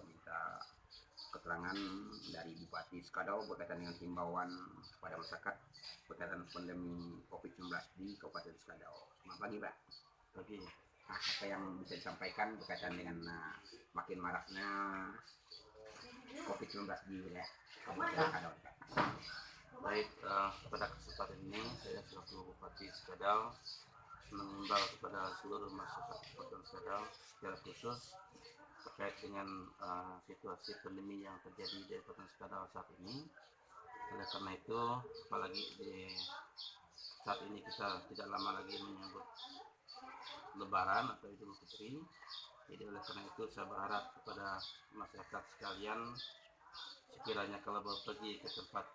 minta keterangan dari Bupati Skadau berkaitan dengan himbauan pada masyarakat berkaitan pandemi COVID-19 di Kabupaten Skadau. Selamat pagi, Pak. Pagi. Apa yang bisa disampaikan berkaitan dengan makin maraknya COVID-19 di wilayah Kabupaten Skadau, Pak? Baik, pada kesempatan ini saya selaku Bupati Skadau mengimbau kepada seluruh masyarakat Kabupaten Skadau secara khusus terkait dengan situasi pandemi yang terjadi di Kabupaten Skadau saat ini. Oleh karena itu, apalagi di saat ini kita tidak lama lagi menyambut Lebaran atau Idul Fitri. Jadi oleh karena itu saya berharap kepada masyarakat sekalian, sekiranya kalau pergi ke tempat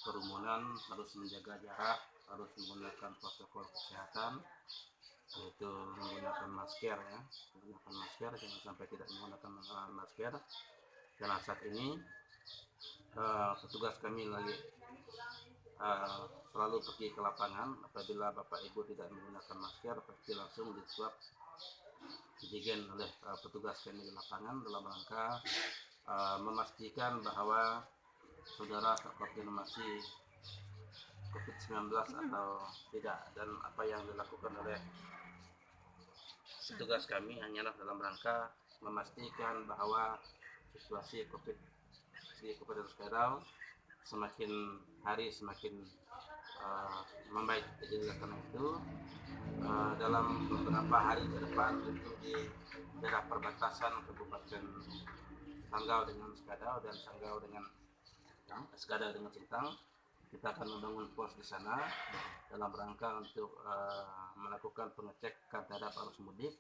kerumunan harus menjaga jarak, harus menggunakan protokol kesehatan, yaitu menggunakan masker ya, menggunakan masker, jangan sampai tidak menggunakan masker. Karena saat ini petugas kami lagi selalu pergi ke lapangan. Apabila Bapak Ibu tidak menggunakan masker, pasti langsung diswab antigen oleh petugas kami di lapangan dalam rangka memastikan bahwa saudara terkonfirmasi COVID-19 atau tidak, dan apa yang dilakukan oleh petugas kami hanyalah dalam rangka memastikan bahwa situasi COVID di Kabupaten Skadau semakin hari semakin membaik. Jadi karena itu dalam beberapa hari ke depan tentu di daerah perbatasan Kabupaten Sanggau dengan Skadau dan Sanggau dengan Skadau dengan Sintang, kita akan membangun pos di sana dalam rangka untuk melakukan pengecekan terhadap arus mudik,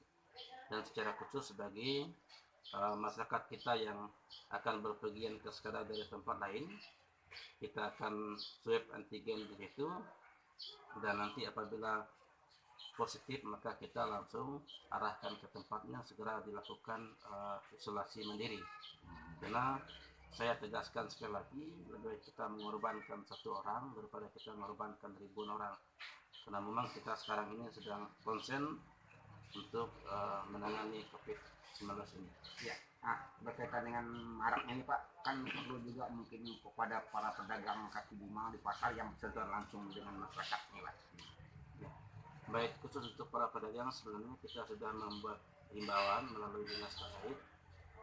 dan secara khusus bagi masyarakat kita yang akan berpergian ke Skadau dari tempat lain, kita akan swab antigen di situ, dan nanti apabila positif maka kita langsung arahkan ke tempatnya, segera dilakukan isolasi mandiri. Karena saya tegaskan sekali lagi, lebih baik kita mengorbankan satu orang daripada kita mengorbankan ribuan orang. Karena memang kita sekarang ini sedang konsen untuk menangani COVID-19 ini. Ya, berkaitan dengan maraknya ini, Pak, kan perlu juga mungkin kepada para pedagang kaki lima di pasar yang bersentuhan langsung dengan masyarakat nih, Pak. Ya. Baik, khusus untuk para pedagang sebenarnya kita sudah membuat himbauan melalui dinas terkait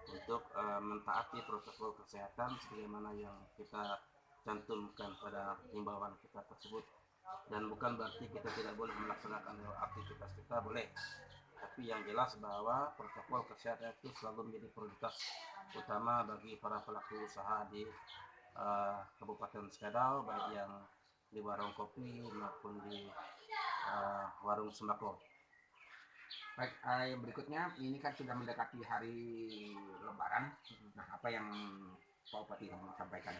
untuk mentaati protokol kesehatan sebagaimana yang kita cantumkan pada himbauan kita tersebut. Dan bukan berarti kita tidak boleh melaksanakan aktivitas kita, boleh. Tapi yang jelas bahwa protokol kesehatan itu selalu menjadi prioritas utama bagi para pelaku usaha di Kabupaten Skadau, baik yang di warung kopi maupun di warung sembako. Baik, yang berikutnya, ini kan sudah mendekati hari Lebaran. Nah, apa yang Pak Bupati mau sampaikan?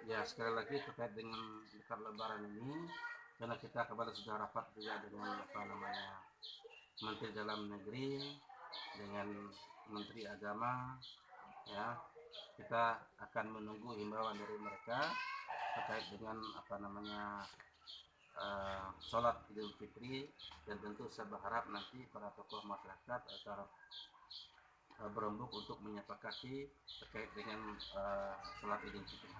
Ya, sekali lagi terkait dengan dekat Lebaran ini, karena kita kemarin sudah rapat juga dengan Menteri Dalam Negeri, dengan Menteri Agama, ya, kita akan menunggu himbauan dari mereka terkait dengan sholat Idul Fitri, dan tentu saya berharap nanti para tokoh masyarakat akan berembuk untuk menyepakati terkait dengan sholat Idul Fitri.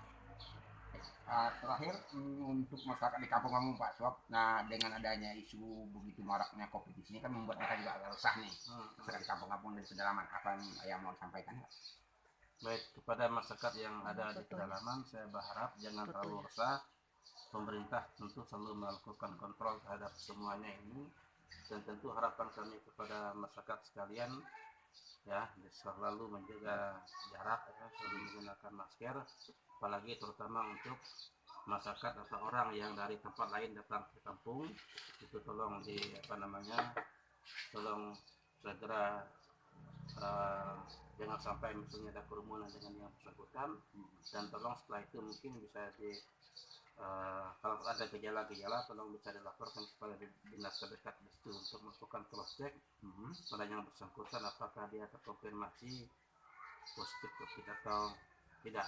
Terakhir, untuk masyarakat di kampung-kampung, Pak, sebab dengan adanya isu begitu maraknya COVID di sini kan membuat mereka juga agak resah nih, masyarakat di kampung-kampung dan pedalaman. Apa yang mau disampaikan, Pak? Baik, kepada masyarakat yang ada di pedalaman, saya berharap jangan terlalu resah. Pemerintah tentu selalu melakukan kontrol terhadap semuanya ini, dan tentu harapan kami kepada masyarakat sekalian ya selalu menjaga jarak, ya, selalu menggunakan masker, apalagi terutama untuk masyarakat atau orang yang dari tempat lain datang ke kampung, itu tolong tolong segera jangan sampai misalnya ada kerumunan dengan yang bersangkutan, dan tolong setelah itu mungkin bisa kalau ada gejala-gejala tolong bisa dilaporkan kepada dinas terdekat di situ untuk melakukan cross check pada yang bersangkutan apakah dia terkonfirmasi positif COVID atau tidak.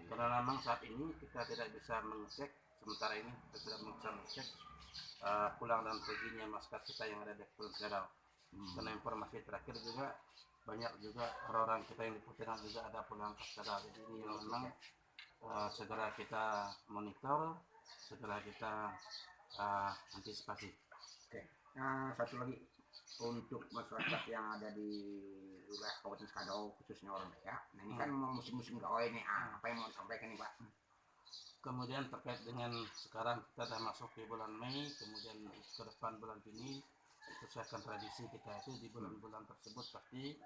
Karena memang saat ini kita tidak bisa mengecek, sementara ini kita tidak bisa mengecek pulang dan perginya masyarakat kita yang ada di Kabupaten Skadau. Karena informasi terakhir juga banyak juga orang-orang kita yang di Pontianak juga ada pulang ke Skadau. Jadi ini memang segera kita monitor, segera kita antisipasi. Oke. Nah, satu lagi untuk masyarakat yang ada di wilayah Kabupaten Skadau khususnya orang Dayak. Nah ini kan mau musim-musim gawe nih. Apa yang mau disampaikan nih Pak? Kemudian terkait dengan sekarang kita sudah masuk ke bulan Mei, kemudian ke depan bulan Juni, sesuaikan tradisi kita itu di bulan-bulan tersebut pasti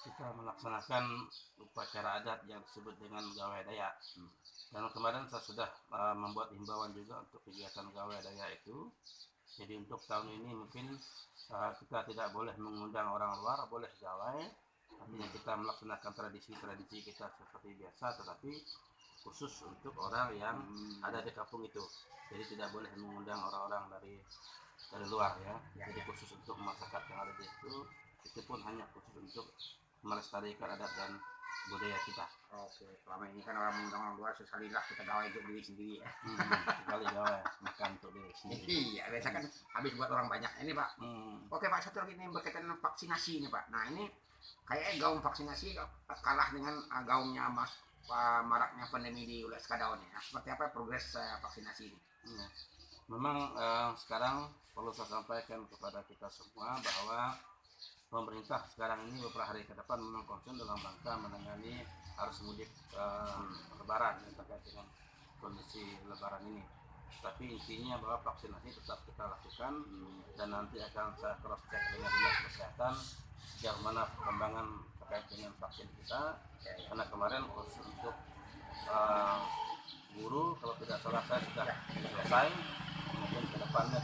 kita melaksanakan upacara adat yang disebut dengan Gawai Dayak. Dan kemarin saya sudah membuat himbauan juga untuk kegiatan Gawai Dayak itu. Jadi untuk tahun ini mungkin kita tidak boleh mengundang orang luar, boleh gawai. Artinya kita melaksanakan tradisi-tradisi kita seperti biasa, tetapi khusus untuk orang yang ada di kampung itu. Jadi tidak boleh mengundang orang-orang dari luar ya. Jadi khusus untuk masyarakat yang ada di itu pun hanya khusus untuk melestarikan adat dan budaya kita. Oke, selama ini kan orang mengundang orang luar, sekali lah kita gawai untuk diri sendiri ya. Sekali gawai makan untuk diri sendiri. Iya, biasa kan habis buat orang banyak. Ini Pak. Oke Pak, satu lagi nih berkaitan dengan vaksinasi nih Pak. Nah ini kayaknya gaung vaksinasi kalah dengan gaungnya maraknya pandemi di wilayah Skadau nih. Nah, seperti apa progres vaksinasi ini? Memang sekarang perlu saya sampaikan kepada kita semua bahwa pemerintah sekarang ini beberapa hari ke depan memang concern dalam rangka menangani arus mudik lebaran yang terkait dengan kondisi lebaran ini. Tapi intinya bahwa vaksinasi tetap kita lakukan dan nanti akan saya cross check dengan dinas kesehatan sejauh mana perkembangan terkait dengan vaksin kita. Karena kemarin khusus untuk guru kalau tidak salah saya sudah selesai. Mungkin kedepannya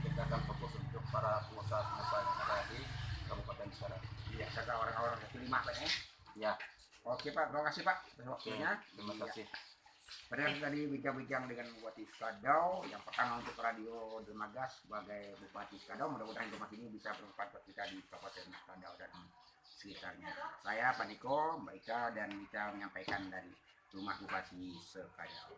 kita akan fokus untuk para pengusaha-pengusaha yang ada di Kabupaten Skadau. Iya, serta orang-orang kaki lima Pak ya. Ya. Oke Pak, terima kasih Pak atas waktunya. Terima kasih. Padahal tadi bincang-bincang dengan Bupati Skadau. Yang pertama untuk Radio Dermaga sebagai Bupati Skadau. Mudah-mudahan informasi ini bisa bermanfaat buat kita di Kabupaten Skadau dan sekitarnya. Saya Pak Niko, Mbak Ika, dan kita menyampaikan dari rumah Bupati Skadau.